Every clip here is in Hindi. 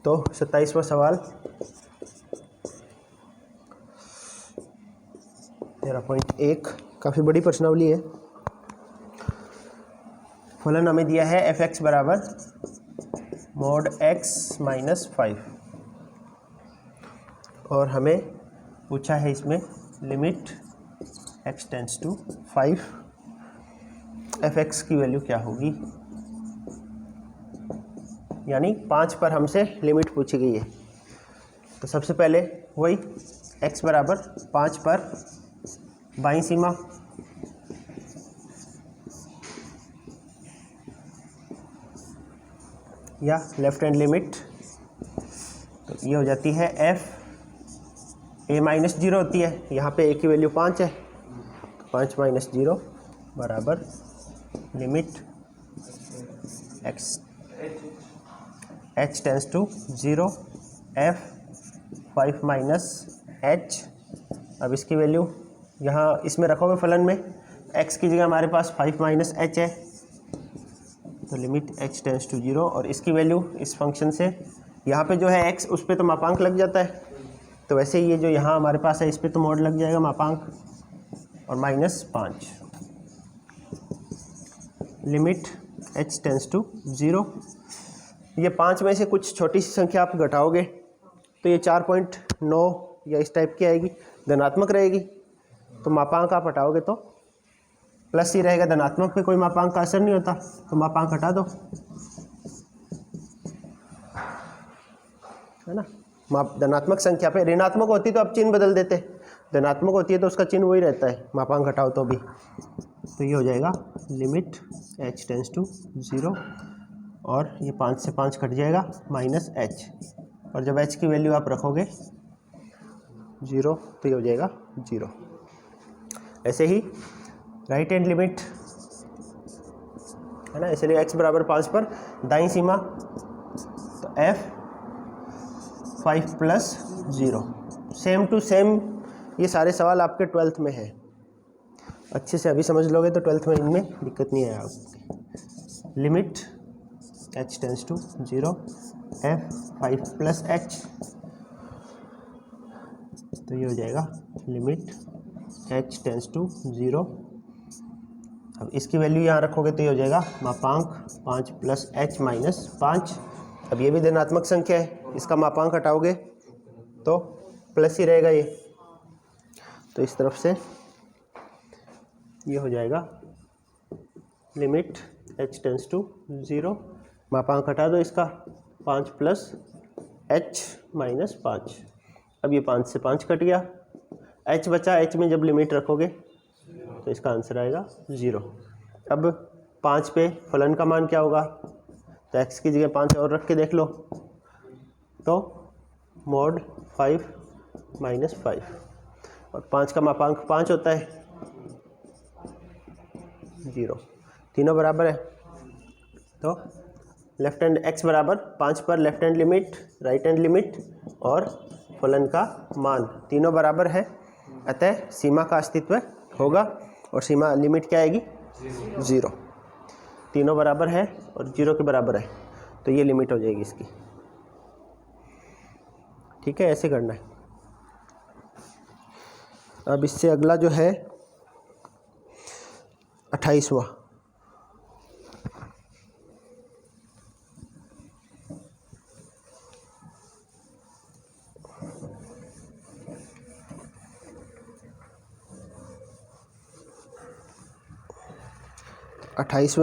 तो 27वां सवाल 13.1 काफ़ी बड़ी प्रश्नावली है। फलन हमें दिया है f(x) बराबर mod x माइनस 5 और हमें पूछा है इसमें limit x tends to 5 f(x) की वैल्यू क्या होगी, यानी 5 पर हमसे लिमिट पूछी गई है। तो सबसे पहले वही x बराबर 5 पर बाईं सीमा या लेफ्ट हैंड लिमिट, तो ये हो जाती है f a माइनस 0 होती है, यहाँ पे a की वैल्यू 5 है, 5 माइनस 0 बराबर limit h tends to 0 f 5 minus h। अब इसकी वैल्यू यहाँ इसमें रखोगे फलन में, x की जगह हमारे पास 5 माइनस h है, तो लिमिट h टेंड्स टू 0 और इसकी वैल्यू इस फंक्शन से यहाँ पे जो है x उस पर तो मापांक लग जाता है, तो वैसे ही ये जो यहाँ हमारे पास है इस पर तो मोड लग जाएगा मापांक, और minus 5 limit h tends to 0। ये 5 में से कुछ छोटी सी संख्या आप घटाओगे तो ये 4.9 या इस टाइप की आएगी, धनात्मक रहेगी, तो मापांक आप हटाओगे तो प्लस ही रहेगा, धनात्मक पे कोई मापांक का असर नहीं होता, तो मापांक हटा दो, है ना। धनात्मक संख्या पे, ऋणात्मक होती तो आप चिन्ह बदल देते, धनात्मक होती है तो उसका चिन्ह वही रहता है, मापांक हटाओ तो भी। तो ये हो जाएगा लिमिट h टेंड्स टू 0 और ये 5 से 5 कट जाएगा माइनस h, और जब h की वैल्यू आप रखोगे 0 तो ये हो जाएगा 0। ऐसे ही राइट हैंड लिमिट है ना, इसलिए x बराबर 5 पर दाईं सीमा, तो f 5 plus 0, same to same ये सारे सवाल आपके 12th में है, अच्छे से अभी समझ लोगे तो 12th में इनमें दिक्कत नहीं है आपकी। Limit h tends to 0 f 5 plus h, तो ये हो जाएगा लिमिट h टेंड्स टू 0। अब इसकी वैल्यू यहाँ रखोगे तो ये हो जाएगा मापांक 5 प्लस h माइनस 5। अब ये भी धनात्मक संख्या है, इसका मापांक हटाओगे तो प्लस ही रहेगा ये, तो इस तरफ से ये हो जाएगा लिमिट h टेंड्स टू 0, मापांक हटा दो इसका 5 प्लस h माइनस 5। अब ये 5 से 5 कट गया, h बचा, h में जब लिमिट रखोगे तो इसका आंसर आएगा 0। अब 5 पे फलन का मान क्या होगा, तो x की जगह 5 और रख के देख लो, तो mod 5 माइनस 5, और 5 का मापांक 5 होता है, 0, तीनों बराबर है। तो लेफ्ट हैंड x बराबर 5 पर left hand limit, right hand limit और फलन का मान तीनों बराबर है, अतः सीमा का अस्तित्व होगा, और सीमा लिमिट क्या आएगी 0, तीनों बराबर है और 0 के बराबर है, तो ये लिमिट हो जाएगी इसकी। ठीक है, ऐसे करना है। अब इससे अगला जो है 28वां,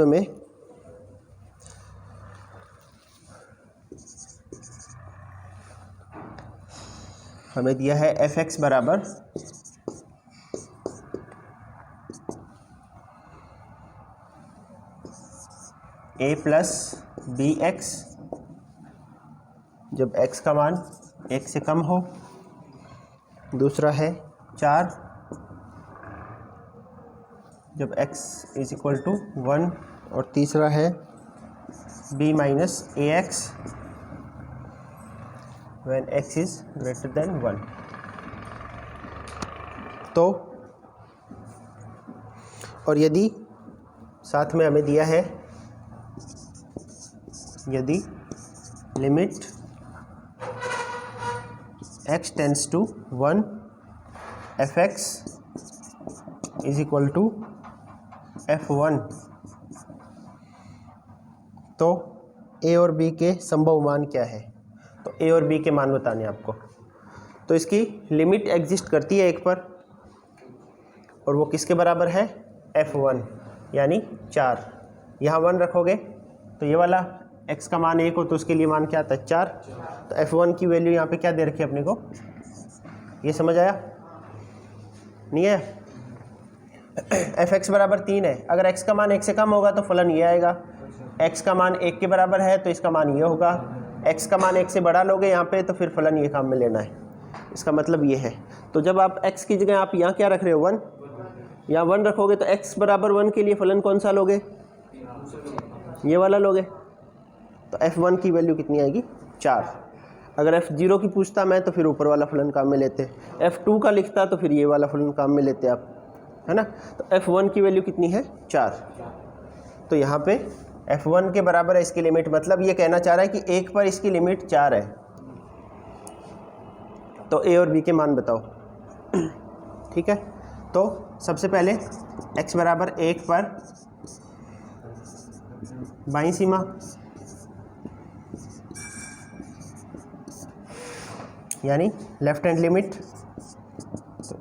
में हमें दिया है f(x) बराबर a प्लस bx, जब x का मान 1 से कम हो, दूसरा है 4 जब x इज इक्वल टू 1, और तीसरा है b minus ax when x is greater than 1। तो और यदि साथ में हमें दिया है, यदि limit x tends to 1 fx is equal to f1। तो a और b के संभव मान क्या है? तो a और b के मान बताने आपको। तो इसकी लिमिट एग्जिस्ट करती है एक पर, और वो किसके बराबर है? f1 यानी 4। यहाँ 1 रखोगे तो ये वाला x का मान 1 हो तो उसके लिए मान क्या आता है? 4। तो f1 की वैल्यू यहाँ पे क्या दे रखी है अपने को? ये समझ आया? नहीं है? fx बराबर 3 है। अगर x का मान 1 से कम होगा तो फलन ये आएगा। x का मान 1 के बराबर है तो इसका मान ये होगा। x का मान 1 से बड़ा लोगे यहाँ पे तो फिर फलन ये काम में लेना है। इसका मतलब ये है। तो जब आप x की जगह आप यहाँ क्या रख रहे हो? 1। यहाँ 1 रखोगे तो x बराबर 1 के लिए फलन कौन सा लोगे? ये वाला लोगे। तो f1 की वैल्यू कितनी आएगी? 4। अगर f0 की पूछता मैं तो फिर ऊपर वाला फलन काम में लेते। f2 का लिखता तो फिर ये वाला फलन काम में लेते आप, है ना? तो f1 की वैल्यू कितनी है? 4। तो यहाँ पे f1 के बराबर है इसकी लिमिट, मतलब ये कहना चाह रहा है कि 1 पर इसकी लिमिट 4 है। तो a और b के मान बताओ। ठीक है, तो सबसे पहले x बराबर 1 पर बाईं सीमा, यानी लेफ्ट हैंड लिमिट, तो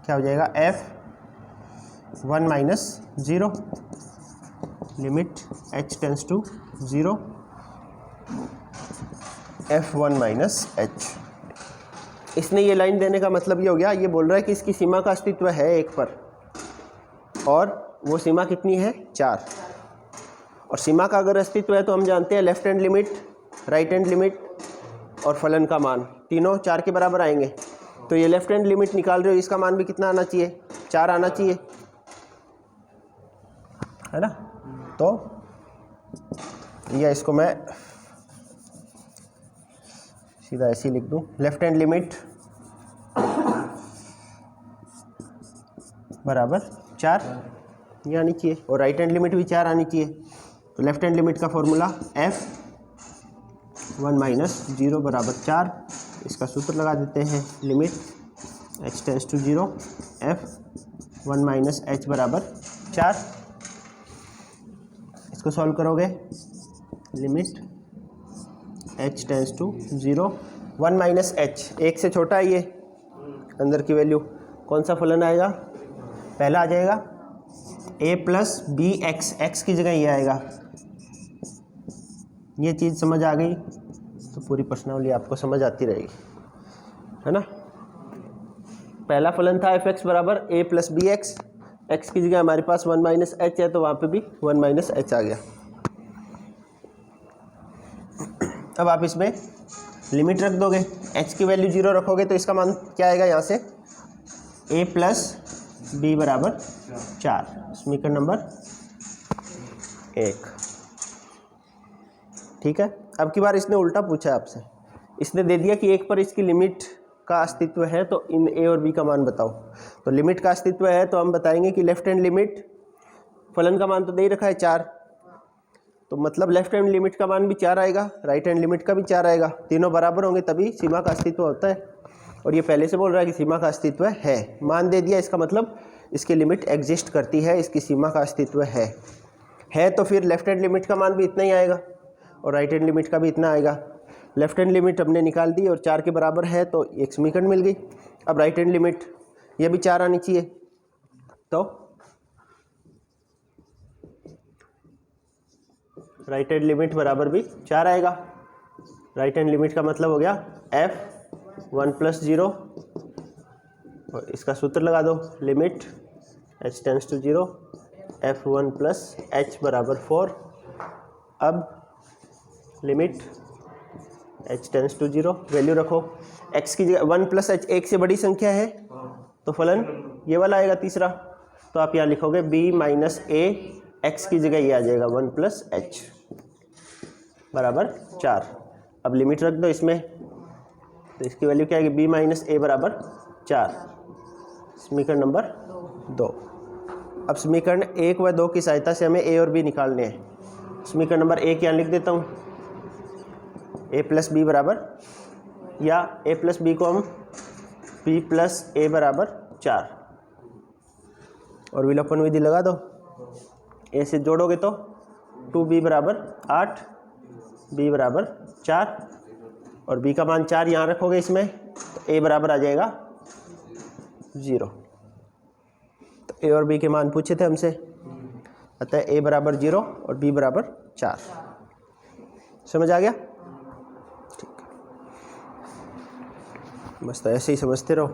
क्या हो जाएगा? f1 minus 0 limit h tends to 0 f1 minus h। इसने ये लाइन देने का मतलब ये हो गया, ये बोल रहा है कि इसकी सीमा का अस्तित्व है 1 पर, और वो सीमा कितनी है? 4। और सीमा का अगर अस्तित्व है तो हम जानते हैं left hand limit, right hand limit और फलन का मान तीनों 4 के बराबर आएंगे। तो ये लेफ्ट हैंड लिमिट निकाल रहे हो, इसका मान भी कितना आना चाहिए? 4 आना चाहिए, है ना? तो या इसको मैं सीधा ऐसे ही लिख दूं, लेफ्ट हैंड लिमिट बराबर 4 ये आनी चाहिए, और राइट हैंड लिमिट भी 4 आनी चाहिए। तो लेफ्ट हैंड लिमिट का फॉर्मूला f1 माइनस 0 बराबर 4। इसका सूत्र लगा देते हैं, limit h tends to 0 f1 minus h बराबर 4। इसको सॉल्व करोगे, limit h tends to 0 1 minus h, 1 से छोटा है ये अंदर की वैल्यू, कौन सा फलन आएगा? पहला आ जाएगा a plus b x, x की जगह ये आएगा। ये चीज़ समझ आ गई तो पूरी प्रश्नावली आपको समझ आती रहेगी, है ना? पहला फलन था f(x) बराबर a plus b x, x की जगह हमारे पास 1 माइनस एच है तो वहाँ पे भी 1 माइनस एच आ गया। अब आप इसमें लिमिट रख दोगे, h की वैल्यू 0 रखोगे तो इसका मान क्या आएगा? यहाँ से a प्लस बी बराबर 4, समीकरण नंबर 1। ठीक है, अब की बार इसने उल्टा पूछा आपसे, इसने दे दिया कि 1 पर इसकी लिमिट का अस्तित्व है, तो इन a और b का मान बताओ। तो लिमिट का अस्तित्व है तो हम बताएंगे कि लेफ्ट हैंड लिमिट, फलन का मान तो दे ही रखा है 4, तो मतलब लेफ्ट हैंड लिमिट का मान भी 4 आएगा, राइट हैंड लिमिट का भी 4 आएगा। तीनों बराबर होंगे तभी सीमा का अस्तित्व होता है, और ये पहले से बोल रहा है कि सीमा का अस्तित्व है। मान दे दिया, इसका मतलब इसकी लिमिट एग्जिस्ट करती है, इसकी सीमा का अस्तित्व है तो फिर लेफ्ट हैंड लिमिट का मान भी इतना ही आएगा और राइट हैंड लिमिट का भी इतना आएगा। लेफ्ट हैंड लिमिट हमने निकाल दी और 4 के बराबर है तो एक समीकरण मिल गई। अब राइट हैंड लिमिट, ये भी 4 आनी चाहिए, तो राइट हैंड लिमिट बराबर भी 4 आएगा। राइट हैंड लिमिट का मतलब हो गया f1 प्लस 0, और इसका सूत्र लगा दो, limit h tends to 0 f1 plus h बराबर 4। अब limit h tends to 0, value रखो, x की जगह 1 प्लस h 1 से बड़ी संख्या है तो फलन ये वाला आएगा तीसरा, तो आप यहाँ लिखोगे b माइनस a, x की जगह ये आ जाएगा 1 प्लस h बराबर 4। अब लिमिट रख दो इसमें, तो इसकी वैल्यू क्या आएगी? b माइनस a बराबर 4, समीकरण नंबर 2। अब समीकरण 1 व 2 की सहायता से हमें a और b निकालने हैं। समीकरण नंबर 1 यहाँ लिख देता हूँ, a प्लस बी बराबर या a प्लस बी को हम b प्लस ए बराबर 4 और विलोपन विधि लगा दो। a से जोड़ोगे तो 2b बराबर 8, b बराबर 4 और b का मान 4 यहाँ रखोगे इसमें तो a बराबर आ जाएगा 0। तो a और b के मान पूछे थे हमसे, अतः a बराबर 0 और b बराबर 4। समझ आ गया? ठीक, बस तो ऐसे ही समझते रहो।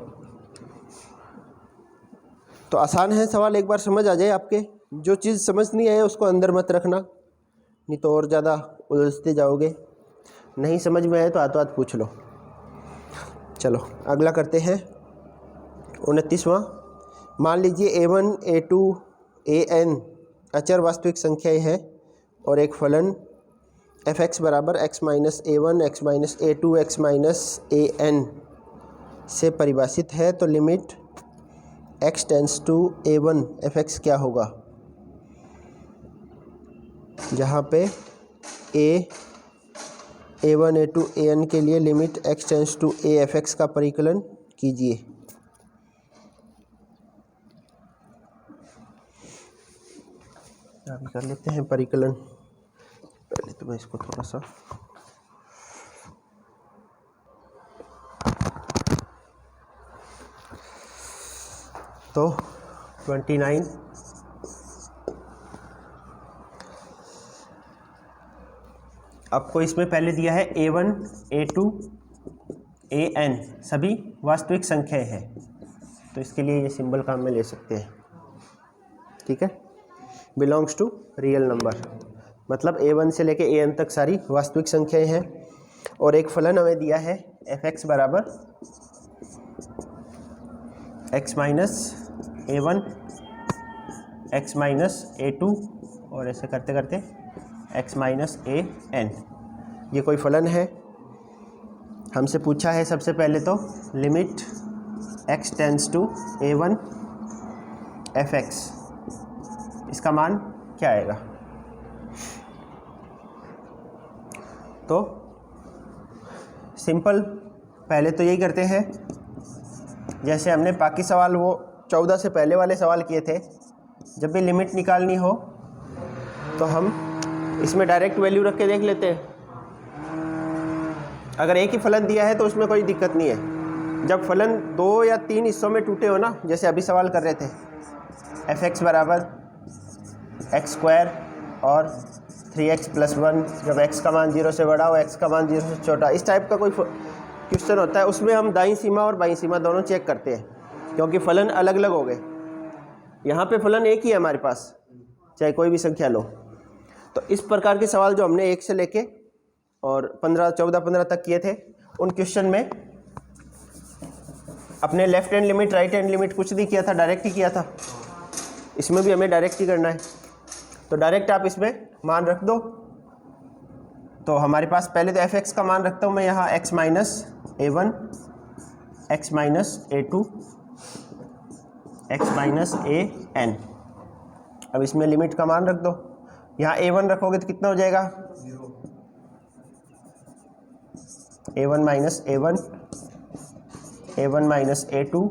तो आसान है सवाल, एक बार समझ आ जाए आपके। जो चीज़ समझ नहीं आए उसको अंदर मत रखना, नहीं तो और ज़्यादा उलझते जाओगे। नहीं समझ में आए तो हाथों हाथ पूछ लो। चलो अगला करते हैं 29वां। मान लीजिए a1, a2, an अचर वास्तविक संख्याएं हैं और एक फलन f(x) बराबर x minus a1, x minus a2, x minus an से परिभाषित है, तो limit x tends to a1 f(x) क्या होगा? जहाँ पे a1, a2, an के लिए limit x tends to a f(x) का परिकलन कीजिए। अभी कर लेते हैं परिकलन। पहले तो मैं इसको थोड़ा सा तो 29 आपको इसमें पहले दिया है a1, a2, an सभी वास्तविक संख्याएं हैं, तो इसके लिए ये सिंबल काम में ले सकते हैं। ठीक है, बिलोंग्स टू रियल नंबर, मतलब a1 से लेके an तक सारी वास्तविक संख्याएं हैं और एक फलन हमें दिया है f(x) बराबर x minus a1, x minus a2 और ऐसे करते करते x माइनस an। ये कोई फलन है, हमसे पूछा है सबसे पहले तो limit x tends to a1 f(x), इसका मान क्या आएगा? तो सिंपल पहले तो यही करते हैं जैसे हमने बाकी सवाल वो 14 से पहले वाले सवाल किए थे। जब भी लिमिट निकालनी हो तो हम इसमें डायरेक्ट वैल्यू रख के देख लेते हैं। अगर एक ही फलन दिया है तो उसमें कोई दिक्कत नहीं है। जब फलन 2 या 3 हिस्सों में टूटे हो ना, जैसे अभी सवाल कर रहे थे f(x) बराबर x स्क्वायर और 3x प्लस 1, जब x का मान 0 से बड़ा हो, x का मान 0 से छोटा, इस टाइप का कोई क्वेश्चन होता है, उसमें हम दाईं सीमा और बाईं सीमा दोनों चेक करते हैं, क्योंकि फलन अलग अलग हो गए। यहाँ पे फलन एक ही है हमारे पास, चाहे कोई भी संख्या लो। तो इस प्रकार के सवाल जो हमने 1 से लेके और 15, 14, 15 तक किए थे, उन क्वेश्चन में अपने left hand limit, right hand limit कुछ नहीं किया था, डायरेक्ट ही किया था। इसमें भी हमें डायरेक्ट ही करना है, तो डायरेक्ट आप इसमें मान रख दो। तो हमारे पास पहले तो f(x) का मान रखता हूँ मैं यहाँ x minus a1, x minus a2, x minus an। अब इसमें लिमिट का मान रख दो। यहाँ a1 रखोगे तो कितना हो जाएगा? a1 minus a1, a1 minus a2,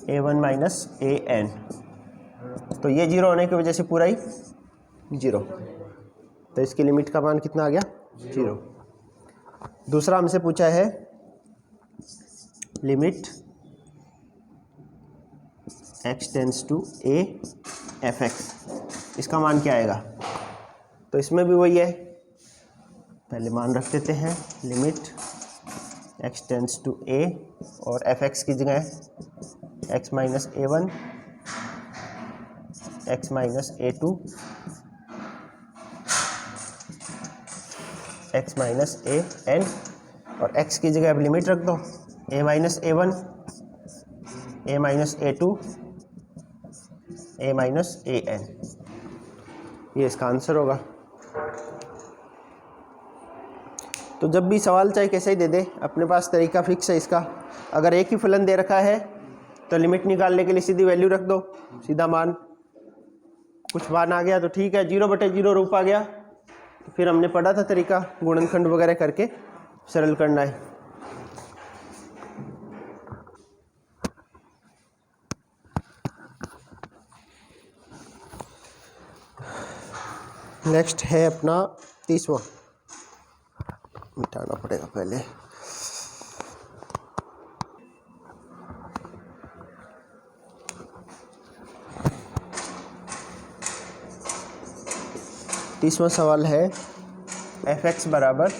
a1 minus an। तो ये 0 होने की वजह से पूरा ही 0, तो इसकी लिमिट का मान कितना आ गया? 0। दूसरा हमसे पूछा है limit x tends to a f(x), इसका मान क्या आएगा? तो इसमें भी वही है, पहले मान रख देते हैं limit x tends to a और f(x) की जगह x minus a1, x minus a2, x minus an और x की जगह अब लिमिट रख दो a minus a1, a minus a2, a minus an। ये इसका आंसर होगा। तो जब भी सवाल चाहे कैसे ही दे दे, अपने पास तरीका फिक्स है इसका। अगर एक ही फलन दे रखा है तो लिमिट निकालने के लिए सीधी वैल्यू रख दो, सीधा मान। कुछ मान आ गया तो ठीक है, 0/0 रूप आ गया तो फिर हमने पढ़ा था तरीका गुणनखंड वगैरह करके सरल करना है। नेक्स्ट है अपना 30वां, मिटाना पड़ेगा पहले। तीसवां सवाल है f(x) बराबर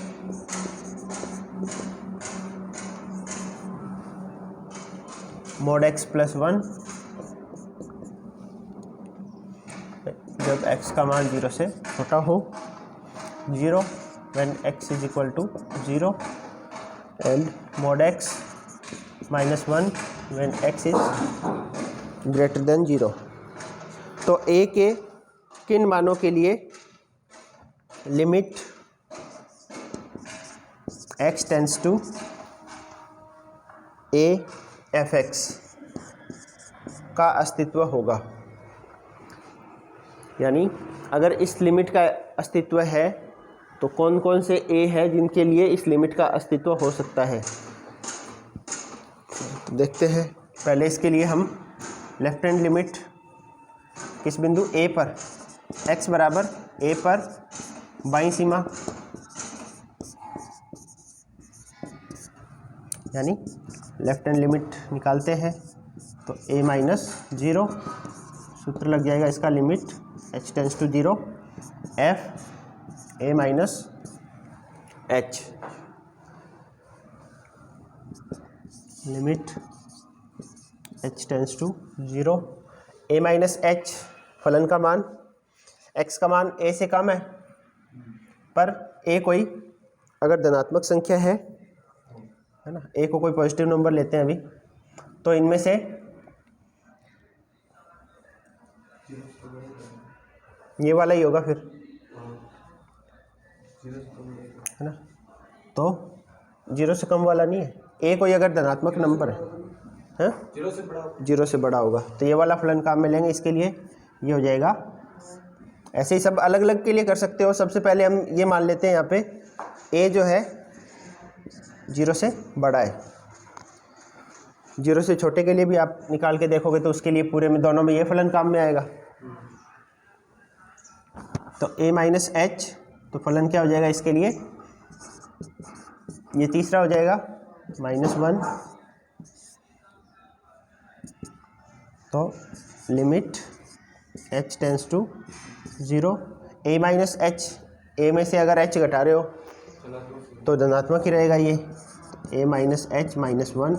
mod x प्लस 1 जब x का मान 0 से छोटा हो, 0 when x is equal to 0 and mod x minus 1 when x is greater than 0। तो a के किन मानों के लिए limit x tends to a f(x) का अस्तित्व होगा। यानी अगर इस लिमिट का अस्तित्व है तो कौन कौन से a है जिनके लिए इस लिमिट का अस्तित्व हो सकता है, देखते हैं। पहले इसके लिए हम लेफ्ट हैंड लिमिट किस बिंदु a पर, x बराबर a पर बाईं सीमा, यानी लेफ्ट हैंड लिमिट निकालते हैं तो a माइनस 0 सूत्र लग जाएगा इसका, limit h tends to 0 f a minus h, limit h tends to 0 a minus h फलन का मान, x का मान a से कम है पर a कोई अगर धनात्मक संख्या है ना, a को कोई पॉजिटिव नंबर लेते हैं अभी, तो इनमें से ये वाला ही होगा फिर, है ना। तो 0 से कम वाला नहीं है, a कोई अगर धनात्मक नंबर है 0 से बड़ा होगा तो ये वाला फलन काम में लेंगे। इसके लिए ये हो जाएगा, ऐसे ही सब अलग अलग के लिए कर सकते हो। सबसे पहले हम ये मान लेते हैं यहाँ पे a जो है 0 से बड़ा है, 0 से छोटे के लिए भी आप निकाल के देखोगे तो उसके लिए पूरे में दोनों में ये फलन काम में आएगा। तो a माइनस h, तो फलन क्या हो जाएगा इसके लिए, ये तीसरा हो जाएगा -1, तो limit h tends to 0 a minus h, a में से अगर h घटा रहे हो तो धनात्मक ही रहेगा ये, a माइनस h माइनस 1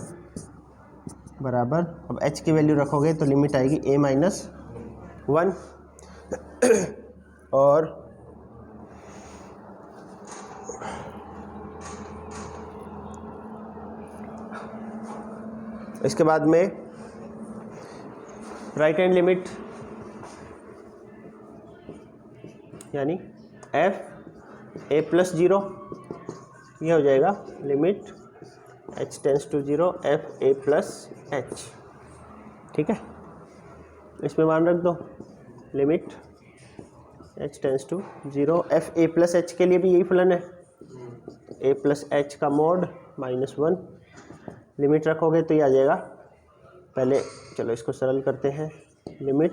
बराबर, अब h की वैल्यू रखोगे तो लिमिट आएगी a माइनस 1 और इसके बाद में राइट हैंड लिमिट यानी f a प्लस 0, ये हो जाएगा limit h tends to 0 f a plus h, ठीक है। इसमें मान रख दो limit h tends to 0 f a plus h के लिए भी यही फलन है, a प्लस h का मोड -1, लिमिट रखोगे तो ये आ जाएगा। पहले चलो इसको सरल करते हैं, limit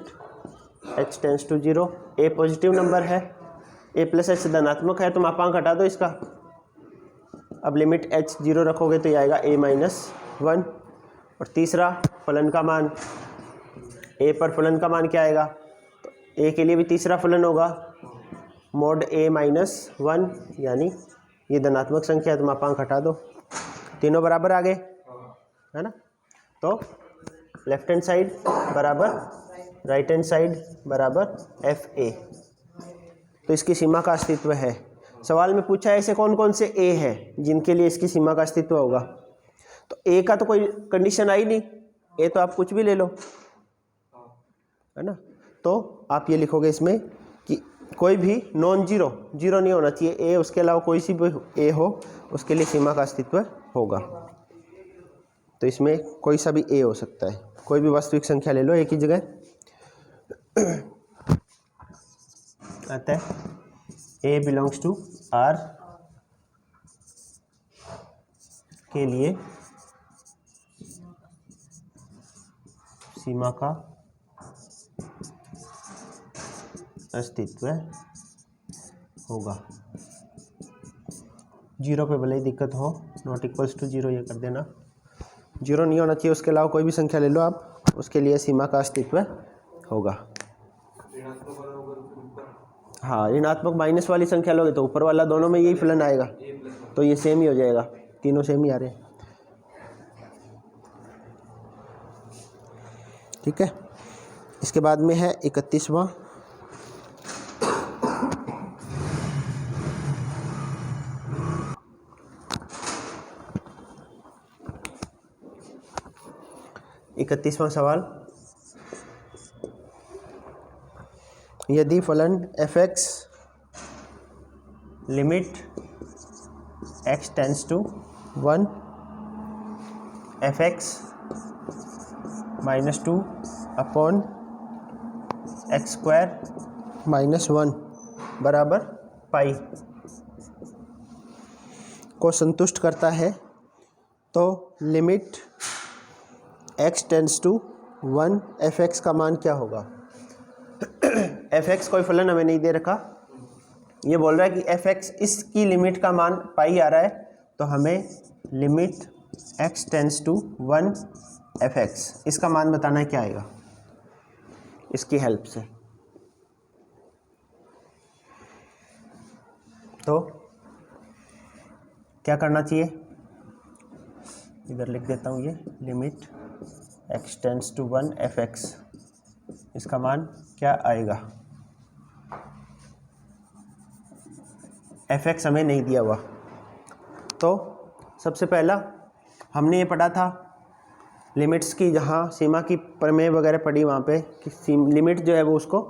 h tends to 0, a positive number है, a प्लस h धनात्मक है तो मापांक हटा दो इसका, अब लिमिट h 0 रखोगे तो ये आएगा a माइनस 1, और तीसरा फलन का मान, a पर फलन का मान क्या आएगा, तो a के लिए भी तीसरा फलन होगा मोड a माइनस 1, यानी ये धनात्मक संख्या है तो मापांक हटा दो, तीनों बराबर आ गए, है ना। तो लेफ्ट हैंड साइड बराबर राइट हैंड साइड बराबर एफ ए, तो इसकी सीमा का अस्तित्व है। सवाल में पूछा है ऐसे कौन कौन से ए है जिनके लिए इसकी सीमा का अस्तित्व होगा, तो ए का तो कोई कंडीशन आई नहीं, ए तो आप कुछ भी ले लो, है ना। तो आप ये लिखोगे इसमें कि कोई भी नॉन जीरो, जीरो नहीं होना चाहिए ए, उसके अलावा कोई सी भी ए हो उसके लिए सीमा का अस्तित्व होगा। तो इसमें कोई सा भी ए हो सकता है, कोई भी वास्तविक संख्या ले लो ए की जगह। आता है ए बिलोंग्स टू आर के लिए सीमा का अस्तित्व होगा। जीरो पे भले ही दिक्कत हो, नॉट इक्वल्स टू जीरो ये कर देना, जीरो नहीं होना चाहिए, उसके अलावा कोई भी संख्या ले लो आप, उसके लिए सीमा का अस्तित्व होगा। हाँ, ऋणात्मक माइनस वाली संख्या लोगे तो ऊपर वाला दोनों में यही फलन आएगा, तो ये सेम ही हो जाएगा, तीनों सेम ही आ रहे हैं। ठीक है, इसके बाद में है 31वां। सवाल, यदि फलन f(x) limit x tends to 1 f(x) -2 upon x² -1 बराबर पाई को संतुष्ट करता है, तो limit x tends to 1 f(x) का मान क्या होगा। f(x) कोई फलन हमें नहीं दे रखा, ये बोल रहा है कि f(x) इसकी लिमिट का मान पाई आ रहा है, तो हमें limit x tends to 1 f(x) इसका मान बताना है क्या आएगा, इसकी हेल्प से। तो क्या करना चाहिए, इधर लिख देता हूँ, ये limit x tends to 1 f(x) इसका मान क्या आएगा। f(x) हमें नहीं दिया हुआ, तो सबसे पहला हमने ये पढ़ा था लिमिट्स की, जहाँ सीमा की प्रमेय वगैरह पढ़ी वहाँ पे कि लिमिट जो है वो उसको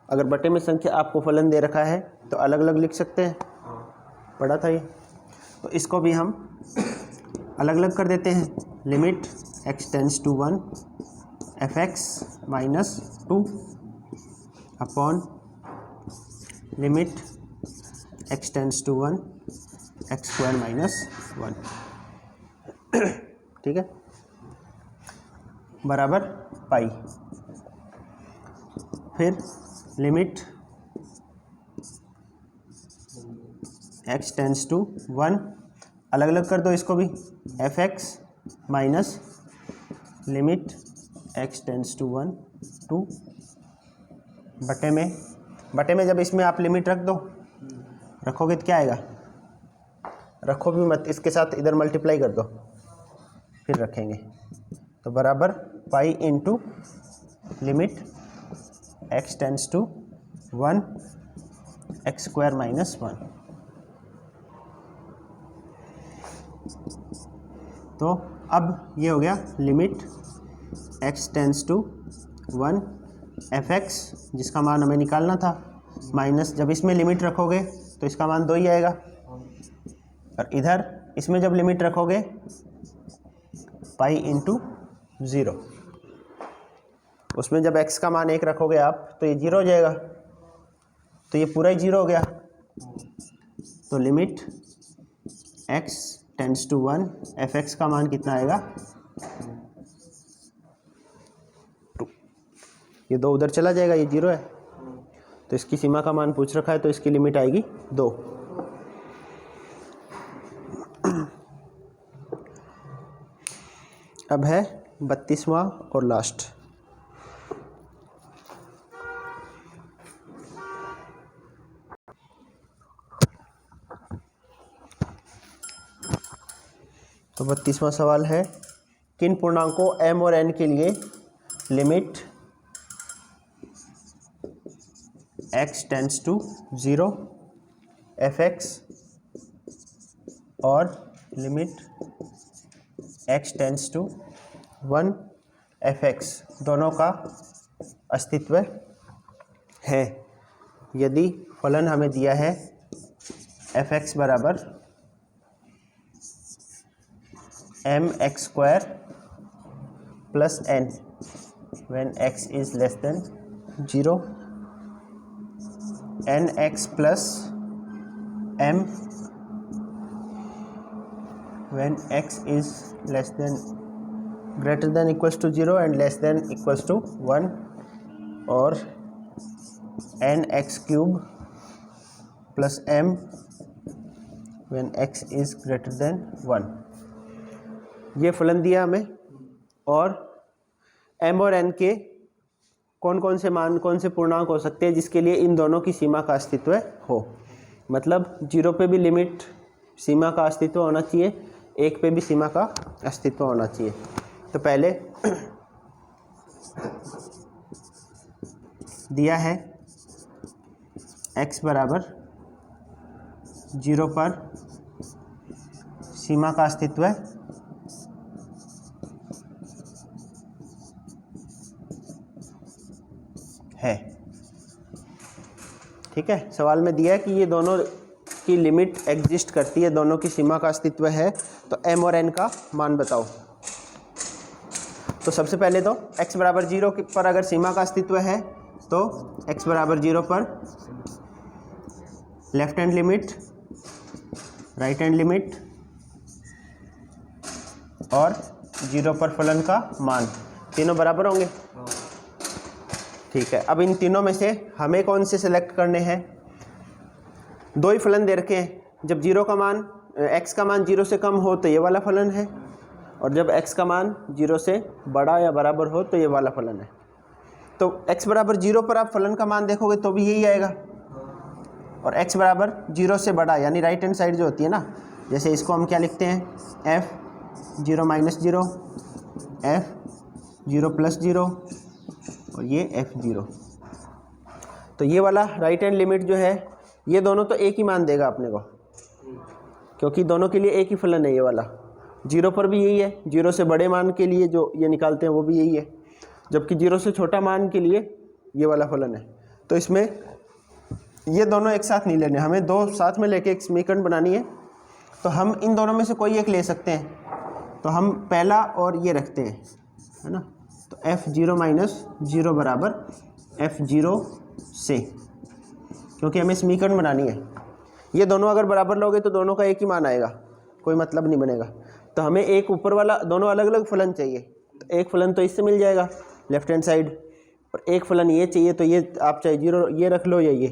अगर बटे में संख्या आपको फलन दे रखा है तो अलग अलग लिख सकते हैं, पढ़ा था ये। तो इसको भी हम अलग अलग कर देते हैं, limit x tends to 1 f(x) -2 upon limit x tends to 1 x² -1, ठीक है, बराबर पाई। फिर लिमिट x टेंड्स टू 1, अलग अलग कर दो इसको भी, f(x) minus limit x tends to 1 2 बटे में जब इसमें आप लिमिट रख दो, रखोगे तो क्या आएगा, रखो भी मत, इसके साथ इधर मल्टीप्लाई कर दो, फिर रखेंगे, तो बराबर pi into limit x tends to 1 x² -1। तो अब ये हो गया limit x tends to 1 f(x) जिसका मान हमें निकालना था, माइनस जब इसमें लिमिट रखोगे तो इसका मान 2 ही आएगा, और इधर इसमें जब लिमिट रखोगे पाई इंटू 0, उसमें जब x का मान 1 रखोगे आप तो ये 0 हो जाएगा, तो ये पूरा ही 0 हो गया। तो limit x tends to 1 f(x) का मान कितना आएगा 2, ये 2 उधर चला जाएगा, ये 0 है, तो इसकी सीमा का मान पूछ रखा है, तो इसकी लिमिट आएगी 2। अब है 32वां और लास्ट, तो 32वां सवाल है, किन पूर्णांकों m और n के लिए limit x tends to 0 f(x) और limit x tends to 1 f(x) दोनों का अस्तित्व है, यदि फलन हमें दिया है f(x) बराबर mx² plus n when x is less than 0, nx plus m when x is less than greater than equals to 0 and less than equals to 1 और n(x³ plus m when x is greater than 1। ये फलन दिया हमें, और m और n के कौन कौन से मान, कौन से पूर्णांक हो सकते हैं जिसके लिए इन दोनों की सीमा का अस्तित्व हो। मतलब 0 पे भी लिमिट सीमा का अस्तित्व होना चाहिए, 1 पे भी सीमा का अस्तित्व होना चाहिए। तो पहले दिया है x बराबर 0 पर सीमा का अस्तित्व है। ठीक है, सवाल में दिया है कि ये दोनों की लिमिट एग्जिस्ट करती है, दोनों की सीमा का अस्तित्व है, तो m और n का मान बताओ। तो सबसे पहले तो x बराबर 0 पर अगर सीमा का अस्तित्व है तो x बराबर 0 पर left hand limit, right hand limit और 0 पर फलन का मान तीनों बराबर होंगे। ठीक है, अब इन तीनों में से हमें कौन से सेलेक्ट करने हैं? दो ही फलन दे रखे हैं, जब 0 का मान x का मान 0 से कम हो तो ये वाला फलन है, और जब x का मान 0 से बड़ा या बराबर हो तो ये वाला फलन है। तो x बराबर 0 पर आप फलन का मान देखोगे तो भी यही आएगा, और x बराबर 0 से बड़ा यानी राइट हैंड साइड जो होती है ना, जैसे इसको हम क्या लिखते हैं, f0 माइनस 0, f0 प्लस 0 और ये f0। तो ये वाला राइट हैंड लिमिट जो है, ये दोनों तो एक ही मान देगा अपने को, क्योंकि दोनों के लिए एक ही फलन है। ये वाला 0 पर भी यही है, 0 से बड़े मान के लिए जो ये निकालते हैं वो भी यही है, जबकि 0 से छोटा मान के लिए ये वाला फलन है। तो इसमें ये दोनों एक साथ नहीं लेने, हमें दो साथ में लेके एक समीकरण बनानी है। तो हम इन दोनों में से कोई एक ले सकते हैं, तो हम पहला और ये रखते हैं, है ना। तो f0 माइनस 0 बराबर f0 से, क्योंकि हमें समीकरण बनानी है। ये दोनों अगर बराबर लोगे तो दोनों का एक ही मान आएगा, कोई मतलब नहीं बनेगा। तो हमें एक ऊपर वाला, दोनों अलग अलग फलन चाहिए, तो एक फलन तो इससे मिल जाएगा लेफ्ट हैंड साइड, और एक फलन ये चाहिए, तो ये आप चाहे 0 ये रख लो या ये,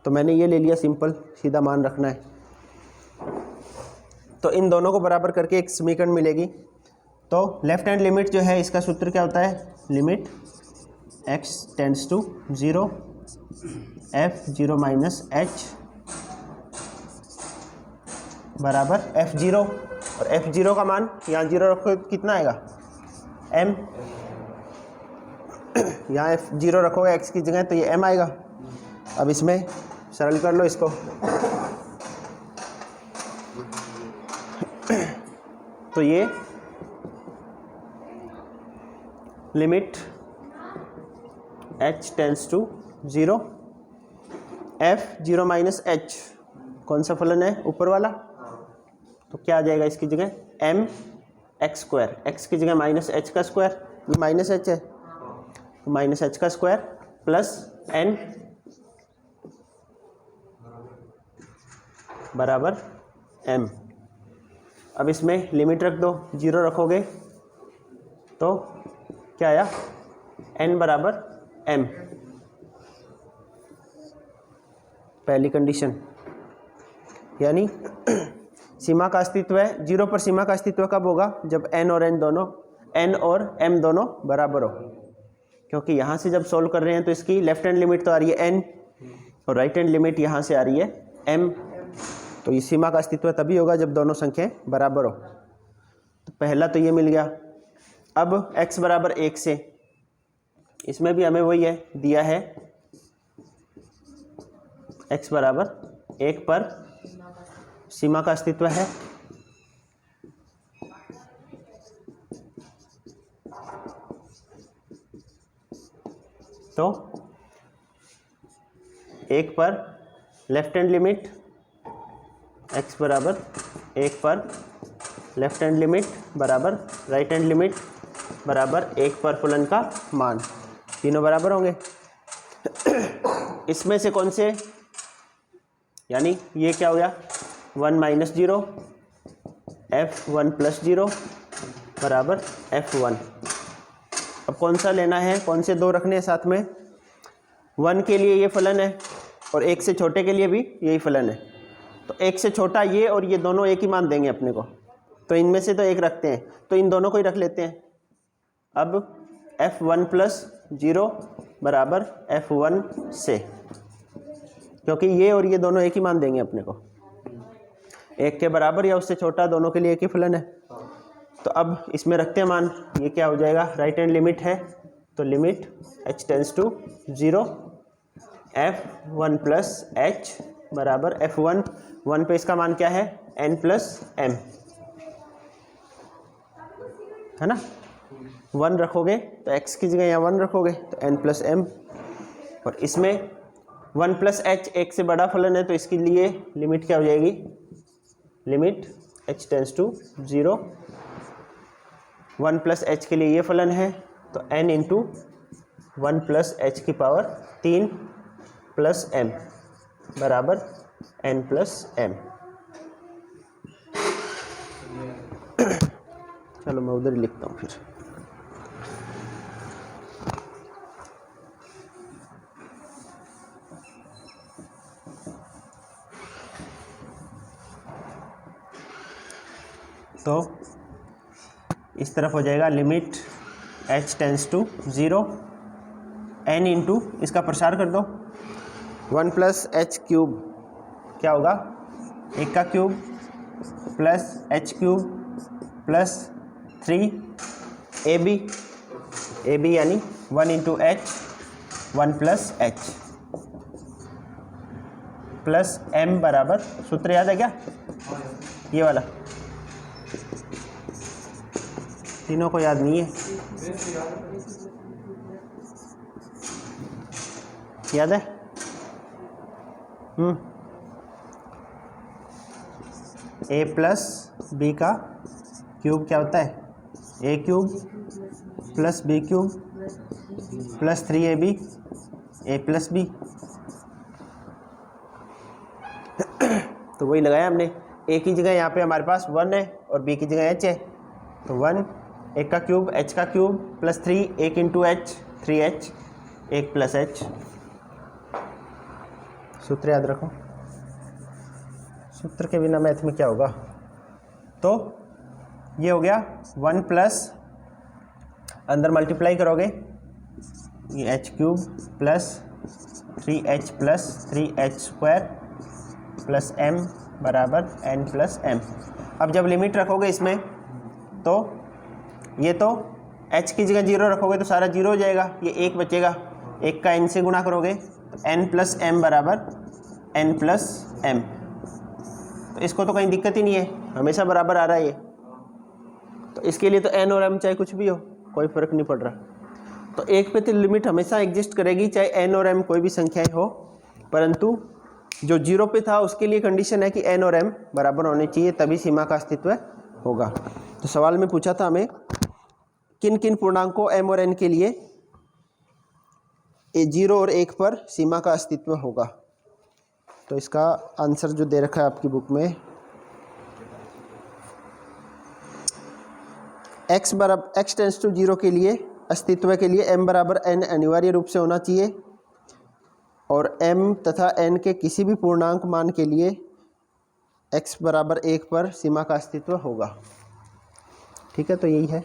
तो मैंने ये ले लिया, सिंपल सीधा मान रखना है। तो इन दोनों को बराबर करके एक समीकरण मिलेगी। तो लेफ्ट हैंड लिमिट जो है, इसका सूत्र क्या होता है, limit x tends to 0 f0 minus h बराबर f0, और f0 का मान यहाँ 0 रखो तो कितना आएगा, m, यहाँ f0 रखोगे x की जगह तो ये m आएगा। अब इसमें सरल कर लो इसको, तो ये limit h tends to 0 f0 minus h, कौन सा फलन है, ऊपर वाला, तो क्या आ जाएगा इसकी जगह, m x², x की जगह माइनस h का स्क्वायर, ये माइनस h है तो माइनस h का स्क्वायर प्लस n बराबर m। अब इसमें लिमिट रख दो, 0 रखोगे तो क्या आया, n बराबर m, पहली कंडीशन। यानी सीमा का अस्तित्व है, 0 पर सीमा का अस्तित्व कब होगा, जब n और n दोनों, n और m दोनों बराबर हो, क्योंकि यहाँ से जब सोल्व कर रहे हैं तो इसकी लेफ्ट हैंड लिमिट तो आ रही है n और राइट हैंड लिमिट यहाँ से आ रही है m, तो इस सीमा का अस्तित्व तभी होगा जब दोनों संख्याएं बराबर हो। तो पहला तो ये मिल गया। अब x बराबर 1 से, इसमें भी हमें वही है, दिया है x बराबर 1 पर सीमा का अस्तित्व है, तो 1 पर लेफ्ट हैंड लिमिट, x बराबर 1 पर लेफ्ट हैंड लिमिट बराबर राइट हैंड लिमिट बराबर 1 पर फलन का मान, तीनों बराबर होंगे। इसमें से कौन से, यानी ये क्या हो गया, 1 माइनस 0 f1 प्लस 0 बराबर f1। अब कौन सा लेना है, कौन से दो रखने हैं साथ में? 1 के लिए ये फलन है और 1 से छोटे के लिए भी यही फलन है। तो 1 से छोटा ये और ये दोनों एक ही मान देंगे अपने को, तो इनमें से तो एक रखते हैं, तो इन दोनों को ही रख लेते हैं। अब f1 प्लस 0 बराबर f1 से, क्योंकि ये और ये दोनों एक ही मान देंगे अपने को, 1 के बराबर या उससे छोटा, दोनों के लिए एक ही फलन है। तो अब इसमें रखते हैं मान, ये क्या हो जाएगा, राइट हैंड लिमिट है, तो limit h tends to 0 f1 plus h बराबर f1, 1 पे इसका मान क्या है, n प्लस m, है ना। 1 रखोगे तो x की जगह यहाँ 1 रखोगे तो n प्लस m, और इसमें 1 प्लस h 1 से बड़ा फलन है, तो इसके लिए लिमिट क्या हो जाएगी, limit h tends to 0, 1 plus h के लिए ये फलन है, तो n इंटू 1 प्लस h की पावर 3 प्लस m बराबर n प्लस m। चलो मैं उधर ही लिखता हूँ फिर। तो इस तरफ हो जाएगा limit h tends to 0 n into, इसका प्रसार कर दो, 1 प्लस h क्यूब क्या होगा, 1 का cube plus h cube plus 3 ab यानी 1 into h 1 plus h plus m बराबर, सूत्र याद है क्या, ये वाला, तीनों को याद नहीं है, याद है? a प्लस बी का क्यूब क्या होता है, a cube plus b cube plus 3ab a plus b। तो वही लगाया हमने, a की जगह यहाँ पे हमारे पास 1 है और b की जगह h है, तो 1 1 का क्यूब h का cube plus 3 1 into h 3h 1 plus h। सूत्र याद रखो, सूत्र के बिना मैथ में क्या होगा। तो ये हो गया 1 प्लस, अंदर मल्टीप्लाई करोगे ये h cube plus 3h plus 3h square plus m बराबर n प्लस m। अब जब लिमिट रखोगे इसमें, तो ये तो h की जगह 0 रखोगे तो सारा 0 हो जाएगा, ये 1 बचेगा, 1 का n से गुणा करोगे तो n प्लस m बराबर n प्लस m। तो इसको तो कहीं दिक्कत ही नहीं है, हमेशा बराबर आ रहा है ये, तो इसके लिए तो n और m चाहे कुछ भी हो कोई फ़र्क नहीं पड़ रहा। तो 1 पे तो लिमिट हमेशा एग्जिस्ट करेगी, चाहे n और m कोई भी संख्याएं हो, परंतु जो 0 पे था उसके लिए कंडीशन है कि n और m बराबर होने चाहिए, तभी सीमा का अस्तित्व होगा। तो सवाल में पूछा था हमें किन किन पूर्णांकों m और n के लिए 0 और 1 पर सीमा का अस्तित्व होगा। तो इसका आंसर जो दे रखा है आपकी बुक में, x टेंस टू 0 के लिए अस्तित्व के लिए m बराबर n अनिवार्य रूप से होना चाहिए, और m तथा n के किसी भी पूर्णांक मान के लिए x बराबर 1 पर सीमा का अस्तित्व होगा। ठीक है, तो यही है।